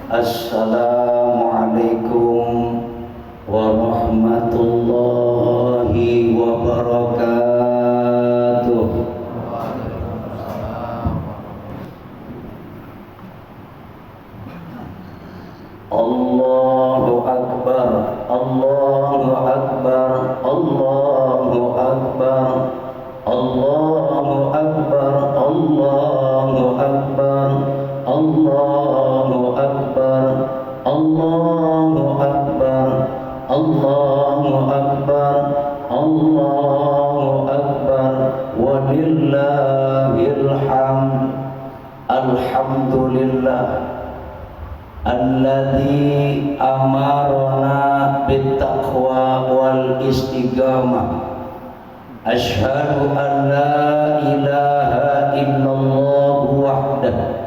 Assalamualaikum warahmatullahi wabarakatuh. Allahu Akbar, Allahu Akbar, Allahu Akbar, Allahu Akbar, Allahu Akbar, Allahu Akbar, Allahu Akbar, Allahu Akbar, Allahu Akbar, walillahil hamd. Alhamdulillah alladzi amarna bittaqwa wal istiqamah. Asyhadu an la ilaha illallah wahdahu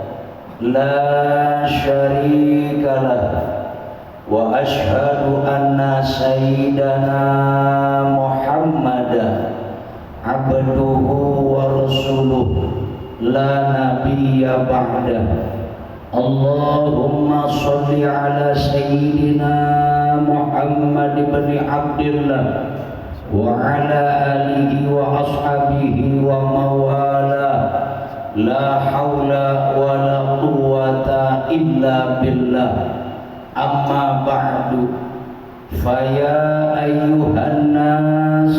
la syarika lah wa asyhadu anna sayyidana Muhammadan abduhu wa rasuluh la nabiyya ba'dah. Allahumma sholli ala sayyidina Muhammad ibn Abdillah wa ala alihi wa ashabihi wa mawala. La hawla wa la quwwata illa billah. Amma ba'du, faya ayyuhan nas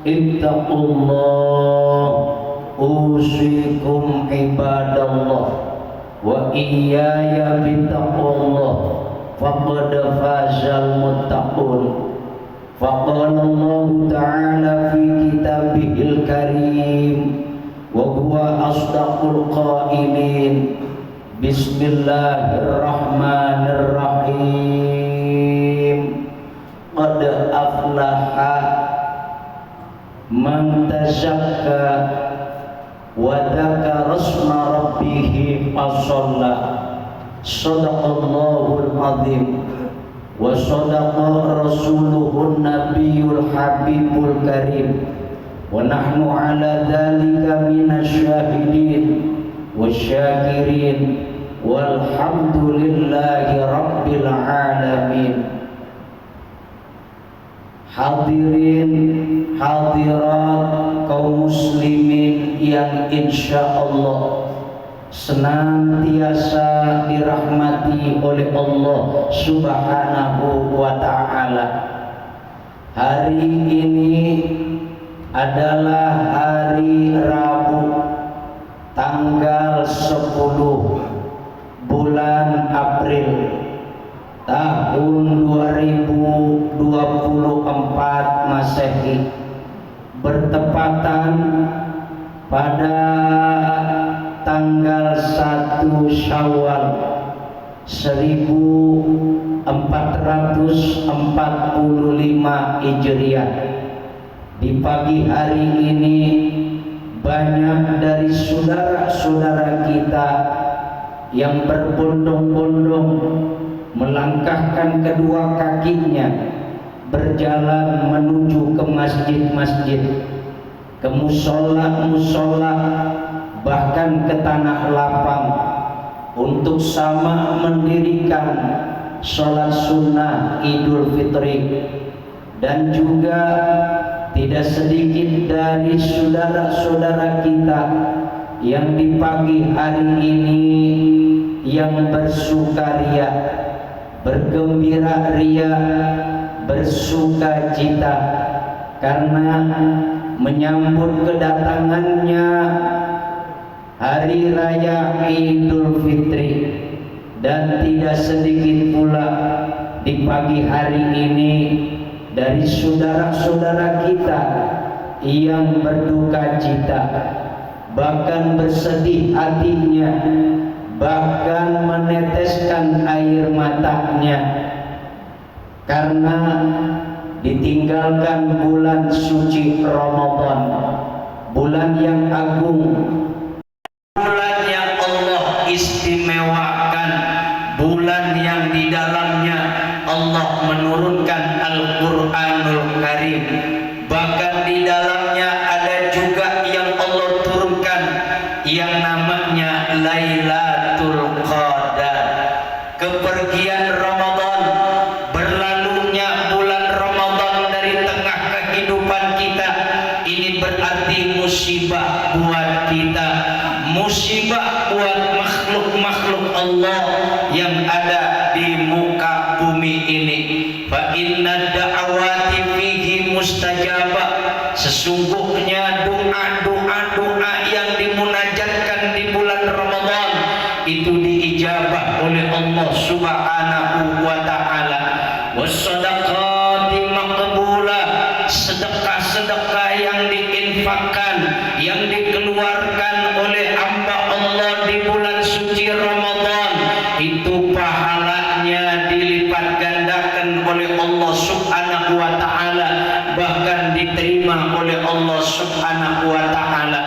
ittaqullah, usikum ibadallah wa iyaya bittaqullah faqad fazal muttaqun. Faqala Allah ta'ala fi kitabihil karim wa huwa asdaqul qailin. Bismillahirrahmanirrahim. Qad aflaha man tazakka wa dzakara isma rabbih fasalla. Shadaqallahul azim wa shadaqa rasuluhun nabiyul habibul karim wa nahnu ala dzalika minasyahidin wasyakirin walhamdulillahi rabbil alamin. Hadirin hadirat kaum muslimin yang insyaallah senantiasa dirahmati oleh Allah Subhanahu wa ta'ala. Hari ini adalah hari Rabu tanggal 10 bulan April tahun 2024 Masehi, bertepatan pada tanggal 1 Syawal 1445 Hijriah. Di pagi hari ini banyak dari saudara-saudara kita yang berbondong-bondong melangkahkan kedua kakinya berjalan menuju ke masjid-masjid, ke musola-musola, bahkan ke tanah lapang untuk sama mendirikan sholat sunnah Idul Fitri. Dan juga tidak sedikit dari saudara-saudara kita yang di pagi hari ini yang bersukaria, bergembira ria, bersukacita karena menyambut kedatangannya Hari Raya Idul Fitri. Dan tidak sedikit pula di pagi hari ini dari saudara-saudara kita yang berduka cita, bahkan bersedih hatinya, bahkan meneteskan air matanya karena ditinggalkan bulan suci Ramadan, bulan yang agung, bulan yang Allah istimewakan, bulan yang di dalamnya Allah menurunkan Al-Quranul Karim. Bahkan di dalamnya ada juga yang Allah turunkan yang namanya Lailatul Qadar. Allah yang ada di muka bumi ini. Fa inna da'awati fihi mustajabah. Sesungguhnya doa yang dimunajatkan di bulan Ramadan itu diijabah oleh Allah Subhanahu wa taala. Wassadaqati maqbulah, sedekah-sedekah yang diinfakkan, yang dikeluarkan oleh hamba Allah di bulan suci Ramadan itu pahalanya dilipat gandakan oleh Allah Subhanahu wa taala, bahkan diterima oleh Allah Subhanahu wa taala.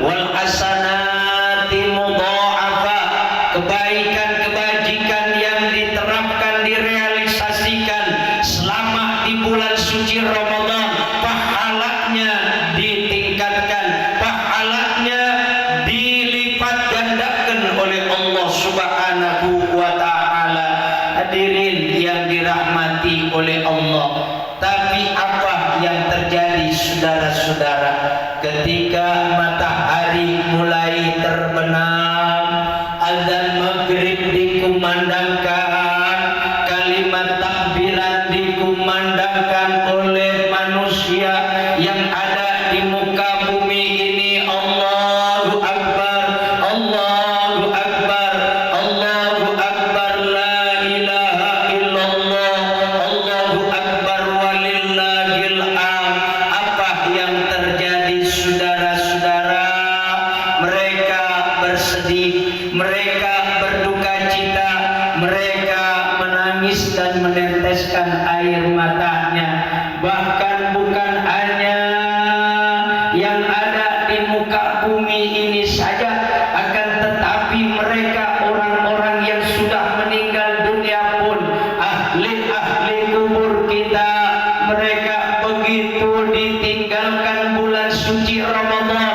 Wal hasanati mudha'afa, kebaikan kebajikan yang diterapkan direalisasikan selama di bulan suci Ramadan pahalanya ditingkatkan, pahalanya dilipat gandakan oleh Allah Subhanahu wa taala. Hadirin yang dirahmati oleh Allah, tapi apa yang terjadi saudara-saudara ketika matahari mulai terbenam, azan maghrib dikumandangkan, kalimat takbiran dikumandangkan oleh manusia yang ada di muka bumi ini. Allahu Akbar, Allahu Akbar, Allahu Akbar, la ilaha illallah, Allahu Akbar walillahil hamd. Apa yang terjadi saudara-saudara? Mereka bersedih, mereka berduka cita, mereka menangis dan meneteskan air matanya. Bahkan bukan hanya yang ada di muka bumi ini saja, akan tetapi mereka orang-orang yang sudah meninggal dunia pun, ahli-ahli kubur kita, mereka begitu ditinggalkan bulan suci Ramadan,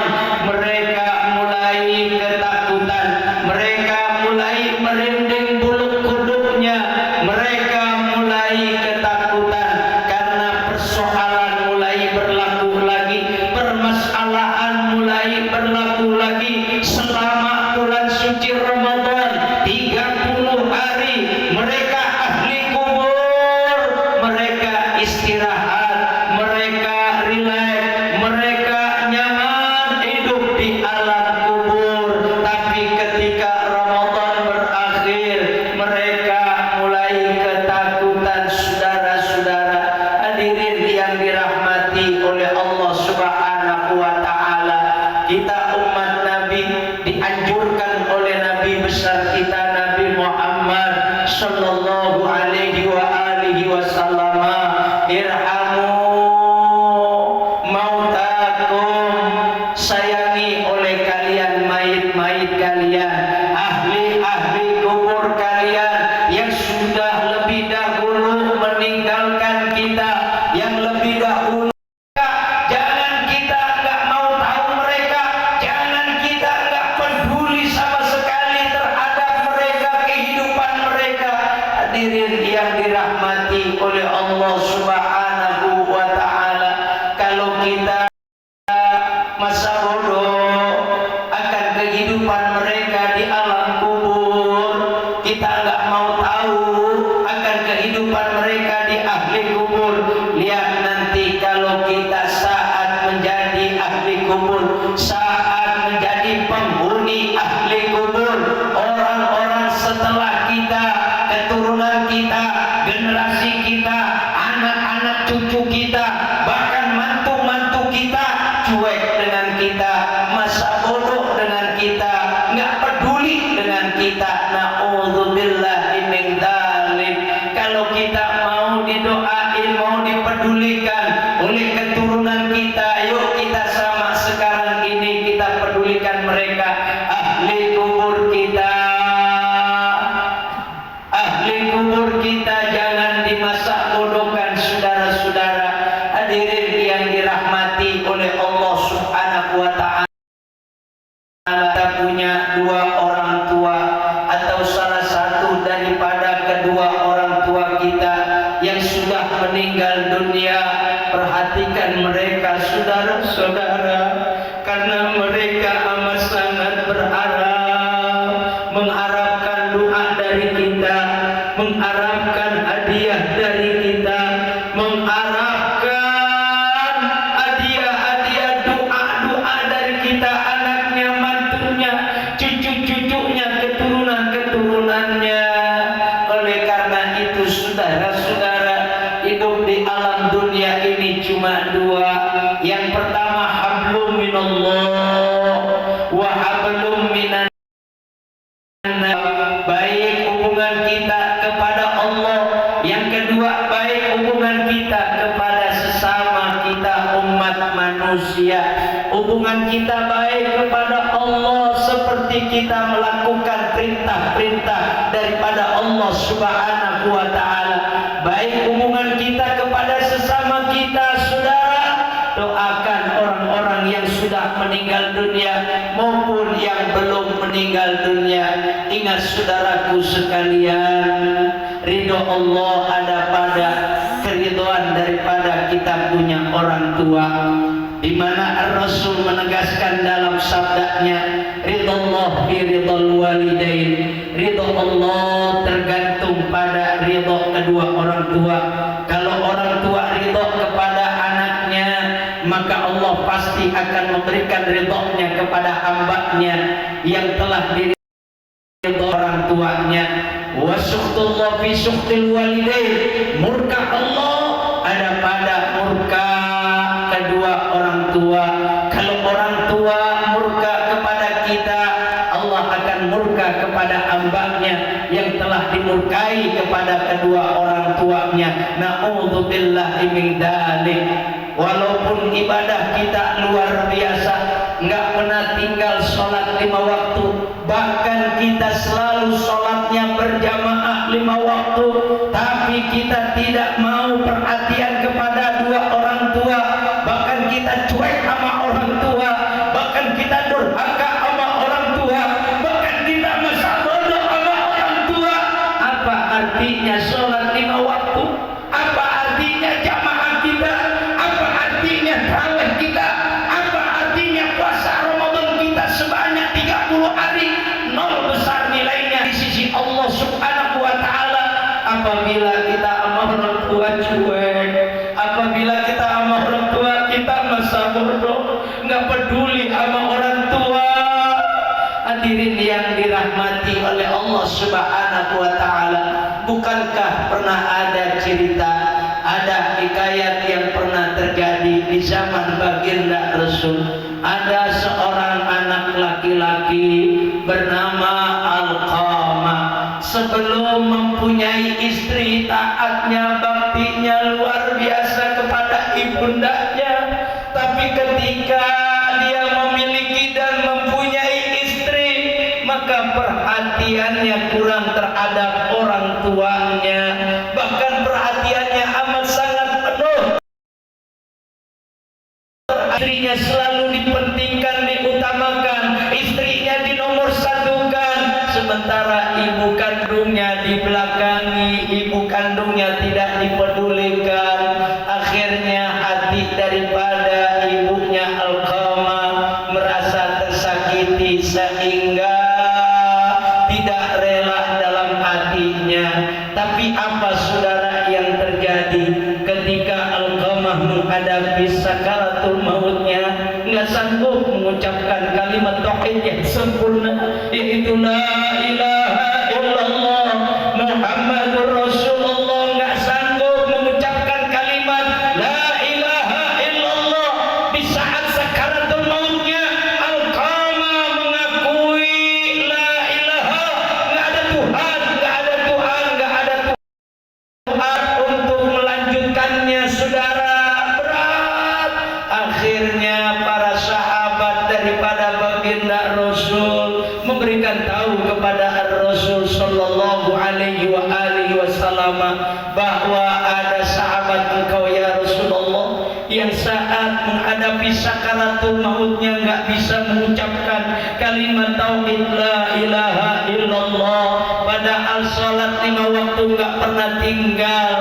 mereka mulai ketakutan, mereka mulai merinding bulu kuduknya, mereka mulai ketakutan karena persoalan mulai berlaku lagi, permasalahan mulai berlaku lagi. Selama bulan suci Ramadan 30 hari mereka ahli kubur, mereka istirahat, mereka rileks, mereka nyaman hidup di alam kubur. Tapi ketika Ramadan berakhir, mereka mulai ketakutan saudara-saudara. Hadirin yang dirahmati oleh Allah Subhanahu wa taala, kita umat Nabi dianjurkan oleh Nabi besar kita Nabi Muhammad sallallahu alaihi wa alihi wasallam, irhamu mautakum, sayangi oleh kalian mayit-mayit kalian, ahli-ahli kubur kalian yang sudah lebih dahulu meninggalkan kita, yang lebih dahulu. Jangan kita nggak mau tahu mereka, jangan kita nggak peduli sama sekali terhadap mereka, kehidupan mereka. Hadirin yang dirahmati oleh Allah Subhanahu wa taala, kalau kita masa bodoh akan kehidupan mereka di alam kubur, kita nggak mau tahu akan kehidupan mereka di ahli kubur. Lihat nanti kalau kita saat menjadi ahli kubur, saat menjadi penghuni ahli kubur, orang-orang setelah kita, keturunan kita, generasi kita, anak-anak cucu kita, bahkan mantu-mantu kita cuek dengan kita, masa bodoh dengan kita, nggak peduli dengan kita. Na'udzubillahi min dzalik. Kalau kita mau didoain, mau dipedulikan oleh keturunan kita, yuk kita sama sekarang ini kita pedulikan mereka, ahli kubur kita. Ahli kubur kita jangan dimasa bodohkan saudara-saudara. Hadirin yang dirahmati oleh Allah Subhanahu wa taala, kita punya dua orang tua atau salah satu daripada kedua orang tua kita yang sudah meninggal dunia. Perhatikan mereka saudara-saudara, karena mereka amat sangat berharap, mengharapkan doa hubungan kita kepada Allah. Yang kedua, baik hubungan kita kepada sesama kita umat manusia. Hubungan kita baik kepada Allah seperti kita melakukan perintah-perintah daripada Allah Subhanahu wa taala. Baik hubungan kita kepada sesama kita, saudara, doakan orang-orang yang sudah meninggal dunia maupun yang belum meninggal dunia. Ingat saudaraku sekalian, ridho Allah ada pada keridhaan daripada kita punya orang tua, di mana Ar-Rasul menegaskan dalam sabdanya, ridallah fi ridal walidain. Ridho Allah tergantung pada ridho kedua orang tua. Kalau orang tua ridho kepada anaknya, maka Allah pasti akan memberikan ridhonya kepada hambanya yang telah diridho orang tuanya. Wa sukhtullah fi sukhtil walidain. Murka Allah ada pada murka kedua orang tua. Kalau orang tua murka kepada kita, Allah akan murka kepada hambanya yang telah dimurkai kepada kedua orang tuanya. Na'udzubillahi min dzalik. Walaupun ibadah kita luar biasa, nggak pernah tinggal sholat 5 waktu, bahkan kita selalu sholatnya berjamaah 5 waktu, tapi kita tidak mau perhatian kepada dua orang tua, bahkan kita cuek sama orang tua, bahkan kita durhaka sama orang tua, bahkan kita masa bodoh sama orang tua. Apa artinya sholat 5 waktu? Apa artinya jamaah kita? Apa artinya tarawih kita? Apa artinya puasa Ramadan kita sebanyak 30 hari? Nol besar nilainya di sisi Allah Subhanahu wa taala. Apabila kita sama orang tua cuek, apabila kita sama orang tua kita masa bodoh, nggak peduli sama orang tua. Hadirin yang dirahmati oleh Allah Subhanahu wa taala, bukankah pernah ada cerita, ada hikayat yang pernah terjadi di zaman baginda Rasul? Ada seorang anak laki-laki bernama Alqamah. Sebelum mempunyai istri, taatnya, baktinya luar biasa kepada ibundanya. Tapi ketika dia memiliki dan mempunyai istri, maka perhatiannya kurang terhadap orang tuanya. Bahkan perhatiannya amat sangat penuh. Istrinya selalu dipentingkan, diutamakan, istrinya dinomor satukan, sementara ibu kandungnya dibelakangi, ibu kandungnya tidak dipedulikan. Akhirnya hati daripada ibunya Alqamah merasa tersakiti sehingga tidak rela dalam hatinya. Tapi apa saudara yang terjadi ketika Alqamah menghadapi sakaratul mautnya, nggak sanggup mengucapkan kalimat tauhid yang sempurna, yaitu la ilaha illallah Muhammadur Rasulullah. Nggak sanggup mengucapkan kalimat la ilaha illallah. Di saat sakaratul mautnya, Alqamah mengakui la ilaha, nggak ada Tuhan, nggak ada Tuhan, nggak ada Tuhan untuk melanjutkannya, saudara. Berat. Akhirnya para sahabat daripada baginda Rasul memberikan tahu kepada Rasul sallallahu alaihi wasallam bahwa ada sahabat engkau ya Rasulullah yang saat menghadapi sakaratul mautnya nggak bisa mengucapkan kalimat tauhid la ilaha illallah, padahal salat 5 waktu nggak pernah tinggal,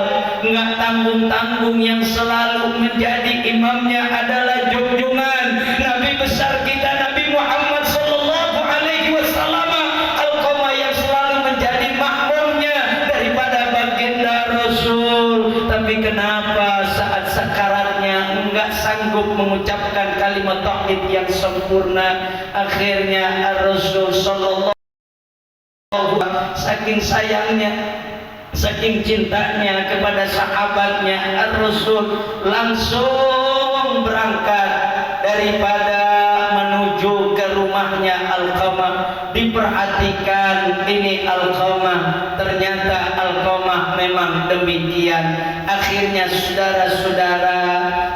nggak tanggung-tanggung, yang selalu menjadi imamnya adalah junjungan Nabi besar kita Nabi Muhammad sallallahu alaihi wasallam. Alqamah yang selalu menjadi makmumnya daripada baginda Rasul. Tapi kenapa saat sakaratnya enggak sanggup mengucapkan kalimat tauhid yang sempurna? Akhirnya Rasul sallallahu saking sayangnya, saking cintanya kepada sahabatnya, Rasul langsung berangkat daripada menuju ke rumahnya Alqamah. Diperhatikan melihat ini Alqamah, ternyata Alqamah memang demikian. Akhirnya saudara-saudara,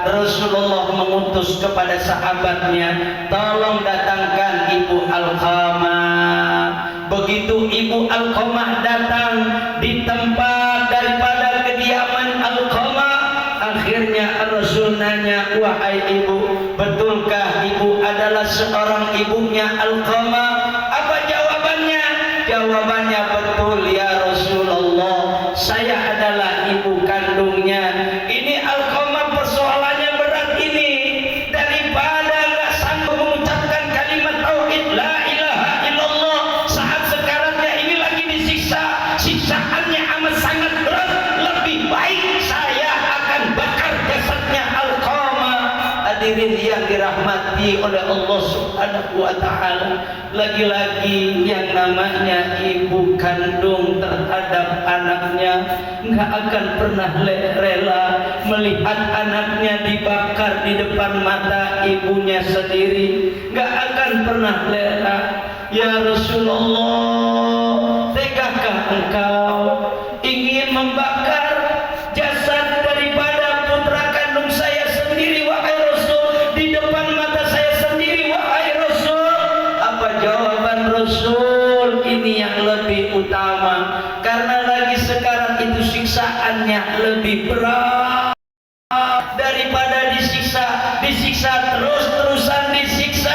Rasulullah mengutus kepada sahabatnya, tolong datangkan ibu Alqamah. Begitu ibu Alqamah datang di tempat daripada kediaman Alqamah, akhirnya Rasul nanya, wahai ibu, betulkah ibu adalah seorang ibunya Alqamah? Apa jawabannya? Jawabannya, betul ya Rasulullah, saya adalah ibu kandungnya. Ini Alqamah persoalannya berat ini, daripada nggak sanggup mengucapkan kalimat tauhid la ilaha illallah, saat sekarangnya ini lagi disiksa, siksaannya amat sangat berat, lebih baik saya akan bakar jasadnya Alqamah. Hadirin yang dirahmati oleh Allah Subhanahu wa taala, lagi-lagi yang namanya ibu kandung terhadap anaknya nggak akan pernah rela melihat anaknya dibakar di depan mata ibunya sendiri, nggak akan pernah rela. Ya Rasulullah, tegakah engkau ingin membakar jasad daripada putra kandung saya sendiri, wahai Rasul, di depan mata saya sendiri, wahai Rasul? Apa jawaban Rasul? Ini yang lebih utama, karena lagi sekarang itu siksaannya lebih berat daripada disiksa terus-terusan disiksa,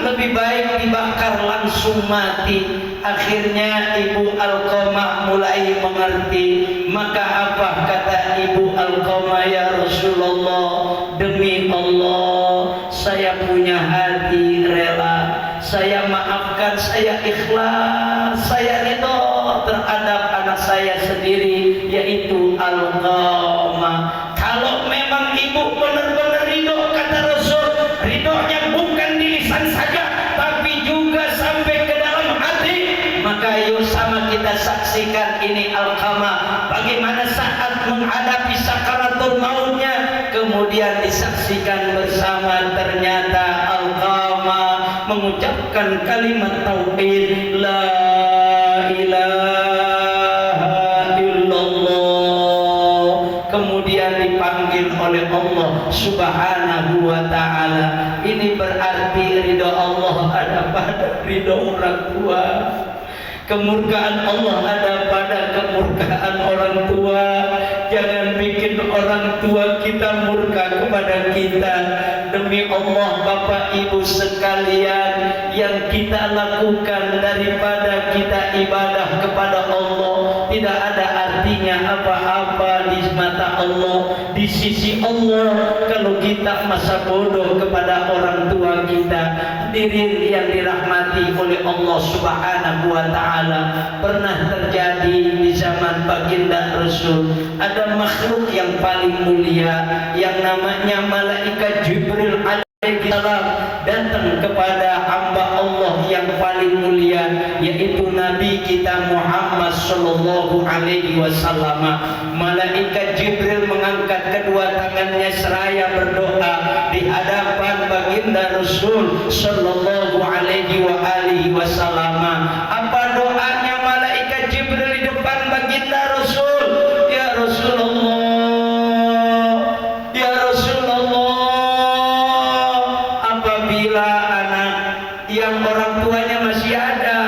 lebih baik dibakar langsung mati. Akhirnya ibu Alqamah mulai mengerti. Maka apa kata ibu Alqamah, ya Rasulullah, demi Allah saya punya hati rela, saya maafkan, saya ikhlas, saya ridho terhadap anak saya sendiri, yaitu Alqamah. Kalau memang ibu benar-benar ridho, kata Rasul, ridhonya bukan di lisan saja, tapi juga sampai ke dalam hati, maka yuk sama kita saksikan ini Alqamah bagaimana saat menghadapi sakaratul mautnya, kemudian disaksikan bersama, ternyata Alqamah mengucapkan kalimat tauhid la ilaha illallah, kemudian dipanggil oleh Allah Subhanahu wa ta'ala. Ini berarti ridho Allah ada pada ridho orang tua, kemurkaan Allah ada pada kemurkaan orang tua. Jangan bikin orang tua kita murka kepada kita. Demi Allah Bapak Ibu sekalian, yang kita lakukan daripada kita ibadah kepada Allah tidak ada artinya apa-apa di mata Allah, di sisi Allah, kalau kita masa bodoh kepada orang tua kita. Hadirin yang dirahmati oleh Allah Subhanahu wa ta'ala, pernah terjadi di zaman baginda Rasul, ada makhluk yang paling mulia yang namanya malaikat Jibril alaihi salam datang kepada hamba Allah yang paling mulia, yaitu Nabi kita Muhammad sallallahu alaihi wasallam. Malaikat Jibril mengangkat kedua tangannya seraya berdoa di hadapan baginda Rasul sallallahu alaihi wasallam. Apa doanya malaikat Jibril di depan baginda Rasul? Ya Rasulullah, ya Rasulullah, apabila anak yang orang tuanya masih ada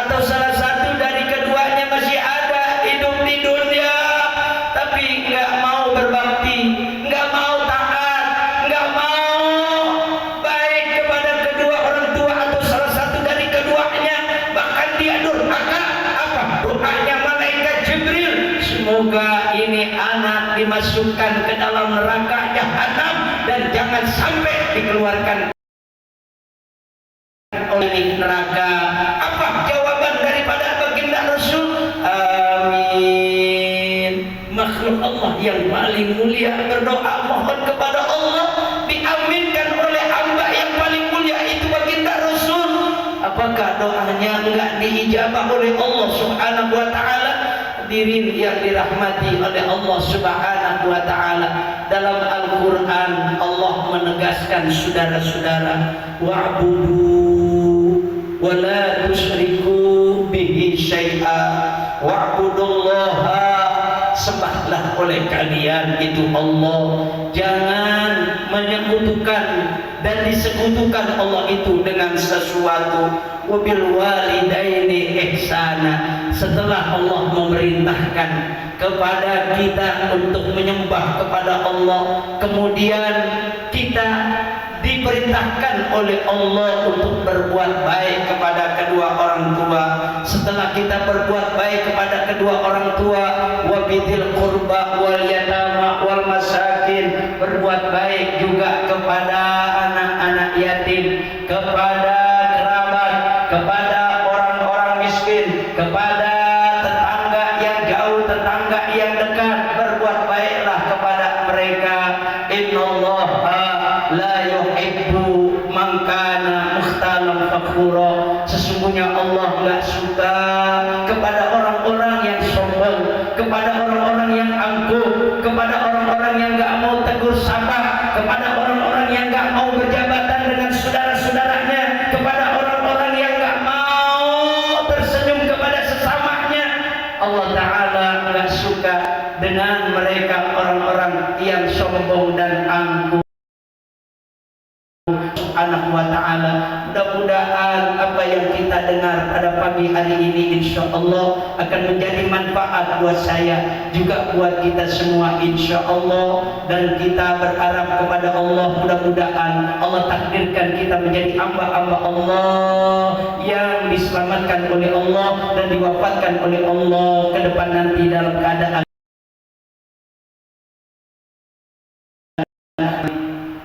atau salah satu dari keduanya masih ada hidup di dunia, tapi nggak mau berbakti, nggak mau taat, nggak mau baik kepada kedua orang tua atau salah satu dari keduanya, bahkan dia durhaka, apa doanya malaikat Jibril? Semoga ini anak dimasukkan ke dalam neraka jahanam dan jangan sampai dikeluarkan oleh neraka. Apa jawaban daripada baginda Rasul? Amin. Makhluk Allah yang paling mulia berdoa mohon kepada Allah, diaminkan oleh hamba yang paling mulia itu baginda Rasul. Apakah doanya enggak diijabah oleh Allah Subhanahu wa ta'ala? Hadirin yang dirahmati oleh Allah Subhanahu wa ta'ala, dalam Al-Quran Allah menegaskan, saudara-saudara, wa'budu wa la tusyriku bihi syai'a wa'budullaha, sembahlah oleh kalian itu Allah, jangan menyekutukan dan disekutukan Allah itu dengan sesuatu. Wabil walidaini ihsana, setelah Allah memerintahkan kepada kita untuk menyembah kepada Allah, kemudian kita diperintahkan oleh Allah untuk berbuat baik kepada kedua orang tua. Setelah kita berbuat baik kepada kedua orang tua, wabidil qurba wal yatama wal masakin, berbuat baik juga kepada anak-anak yatim, kepada kerabat, kepada orang-orang miskin, kepada tetangga yang jauh, tetangga yang dekat, berbuat baiklah kepada mereka. Innallaha la yuhibbu man kana mukhtalan fakhura, sesungguhnya Allah enggak suka kepada orang-orang yang sombong, kepada orang-orang yang angkuh, kepada orang-orang yang enggak mau tegur sapa, kepada orang-orang yang enggak mau berjabatan dengan saudara-saudaranya, kepada orang-orang yang enggak mau tersenyum kepada sesamanya. Allah Ta'ala enggak suka dengan mereka, orang-orang yang sombong dan angkuh. Subhanahu wa ta'ala, mudah-mudahan apa yang kita dengar pada pagi hari ini insyaallah akan menjadi manfaat buat saya juga buat kita semua insyaallah. Dan kita berharap kepada Allah, mudah-mudahan Allah takdirkan kita menjadi hamba-hamba Allah yang diselamatkan oleh Allah dan diwafatkan oleh Allah ke depan nanti dalam keadaan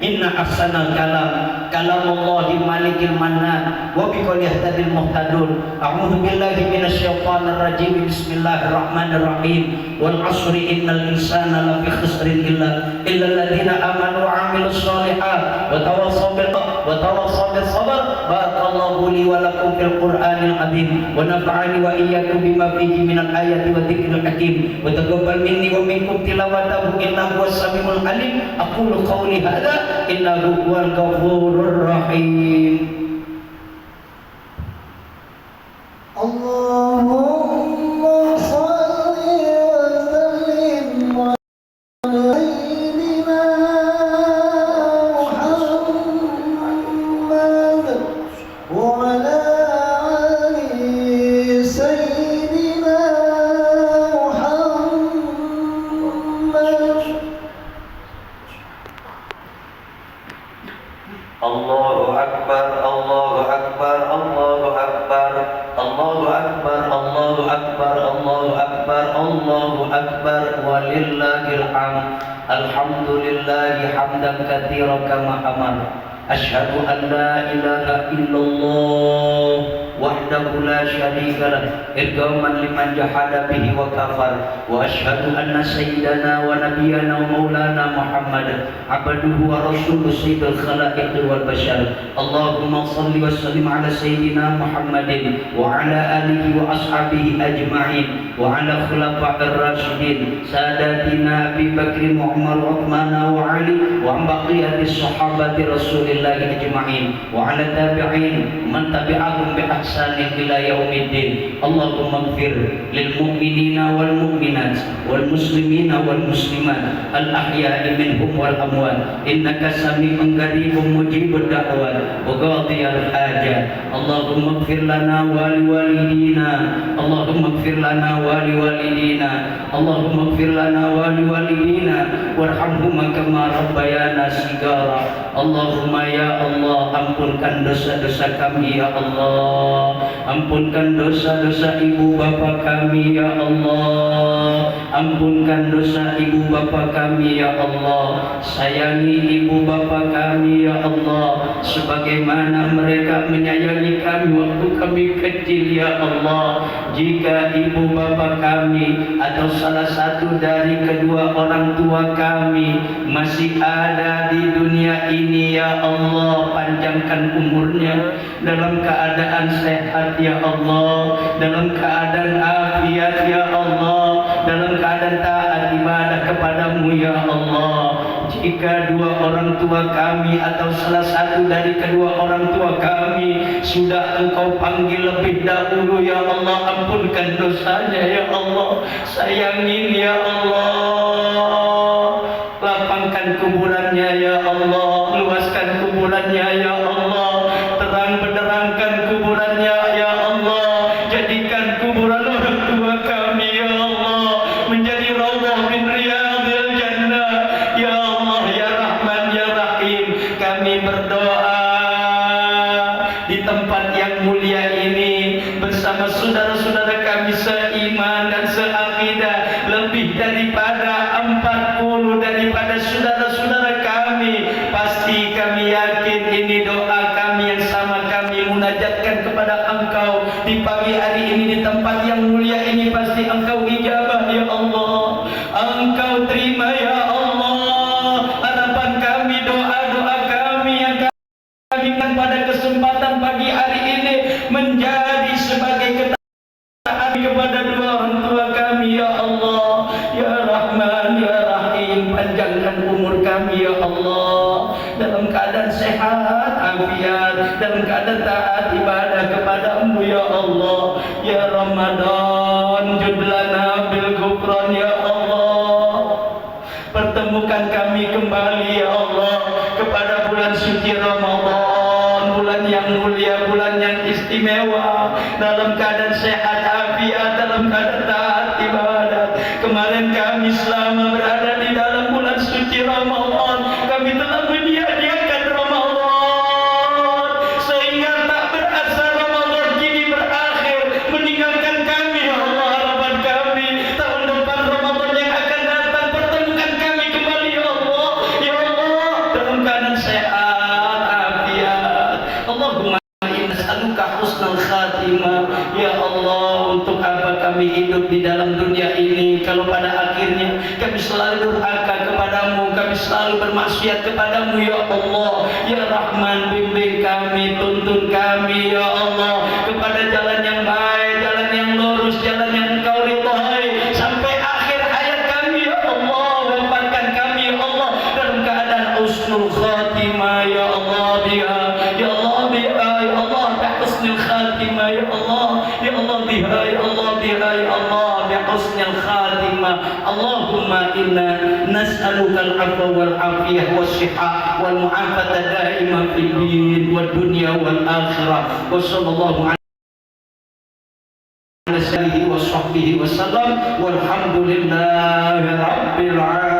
inna ahsanal kalam kalamullahi malikil mannan wa biqouli yahtadil muhtadun. A'udzu billahi minasyaitonir rajim. Bismillahirrahmanirrahim. Wal 'ashri innal insana lafi khusrin illa alladziina amanu wa 'amilus shalihat wa tawassaw bis sabr. Barakallahu li wa lakum fil Qur'anil 'azim wa nafa'ani wa iyyakum bima fihi minal ayati wa dzikril hakim wa taqabbal minni wa minkum tilawatahu innahu was samiul alim. Aqulu qawli hadza innahu huwal ghafurur rahim. Allahumma shalli wa sallim ala sayyidina Muhammad wa ala ali sayyidina Muhammad. Allahu Akbar, Allahu Akbar, Allahu Akbar, Allahu Akbar, Allahu Akbar, Allahu Akbar, Allahu Akbar, walillahil hamd. Alhamdulillahi hamdan katsiran kama amar. Asyhadu an la ilaha illallah wahdahu la syarika lah irghaman liman jahada bihi wa kafar. Wa asyhadu anna sayyidana wa nabiyyana wa maulana Muhammad abduhu wa rasuluhu sayyidul khalaiq wal bashar. Allahumma shalli wa sallim ala sayyidina Muhammadin wa ala alihi wa ashabihi ajma'in wa ala khulafa'ir rasyidin sadatina Abi Bakr wa Umar wa Uthman wa Ali wa baqiyatis sahabati Rasulillahi ajma'in wa ala tabi'in man tabi'ahum bi ihsanin ila yaumiddin. Allahumma ighfir lil mu'minina wal mu'minat wal muslimina wal muslimat al ahya'i minhum wal amwat innaka sami'un qaribun mujibud da'wat wa qadiyal hajat. Allahumma ighfir lana wa liwalidina, Allahumma ighfir lana wa liwalidina, Allahumma ighfir lana wa liwalidina warhamhuma kama rabbayana shigara. Allahumma ya Allah, ampunkan dosa-dosa kami ya Allah, ampunkan dosa-dosa ibu bapa kami ya Allah, ampunkan dosa ibu bapa kami ya Allah. Sayangi ibu bapa kami ya Allah sebagaimana mereka menyayangi kami waktu kami kecil ya Allah. Jika ibu bapa kami atau salah satu dari kedua orang tua kami masih ada di dunia ini ya Allah, panjangkan umurnya dalam keadaan sehat ya Allah, dalam keadaan afiat ya Allah, dalam keadaan taat ibadah kepadamu ya Allah. Jika dua orang tua kami atau salah satu dari kedua orang tua kami sudah Engkau panggil lebih dahulu ya Allah, ampunkan dosanya ya Allah, sayangin ya Allah, lapangkan kuburannya ya Allah, luaskan kuburannya ya Allah, terang benderangkan kuburannya ya Allah, jadikan kuburan orang tua kami ya Allah menjadi raudhah min riyadhil jannah ya Allah ya Rahman ya Rahim. Kami berdoa di tempat yang mulia ini bersama saudara-saudara kami seiman dan seakidah, lebih daripada 40 daripada saudara-saudara kami. Pasti kami yakin ini doa kami yang sama kami munajatkan kepada Engkau di pagi hari ini di tempat yang mulia ini, pasti Engkau ijabah ya Allah, Engkau terima ya Allah. Harapan kami, doa-doa kami yang kami pada kesempatan pagi hari ini menjadi sebagai ketaatan kepada dua orang tua kami ya Allah ya Rahman ya Rahim. Panjangkan umur kami ya Allah dalam keadaan sehat afiat, dalam keadaan taat ibadah kepadamu ya Allah ya Ramadan. Judlana bil ghufran ya Allah, pertemukan kami kembali ya Allah kepada bulan suci Ramadan, bulan yang mulia, bulan yang istimewa, dalam keadaan sehat afiat, dalam keadaan taat ibadat. Kemarin kami selama berada di dalam bulan suci Ramadan, kami telah menyia-nyiakan Ramadan sehingga tak berasa Ramadan kini berakhir meninggalkan kami ya Allah. Harapan kami tahun depan Ramadan yang akan datang, pertemukan kami kembali ya Allah ya Allah dalam keadaan sehat afiat. Allahumma nas'aluka husnul khatimah ya Allah. Untuk apa kami hidup di dalam dunia ini kalau pada akhirnya kami selalu durhaka kepadamu, kami selalu bermaksiat kepadamu ya Allah ya Rahman. Bimbing kami, tuntun kami ya Allah kepada jalan yang baik, jalan yang lurus, jalan yang Engkau ridhai sampai akhir hayat kami ya Allah. Wafatkan kami ya Allah dalam keadaan husnul khatimah ya Allah biha ya Allah biha ya Allah husnul khatimah ya Allah ya Allah biha ya Allah biha ya Allah husnul khatimah. Allahumma inna nas'aluka al-'afwa wal 'afiyah was-sihah wal mu'afata daimah fid din wad dunya wal akhirah. Wa sallallahu ala alihi wa sahbihi wa sallam walhamdulillahi rabbil alamin.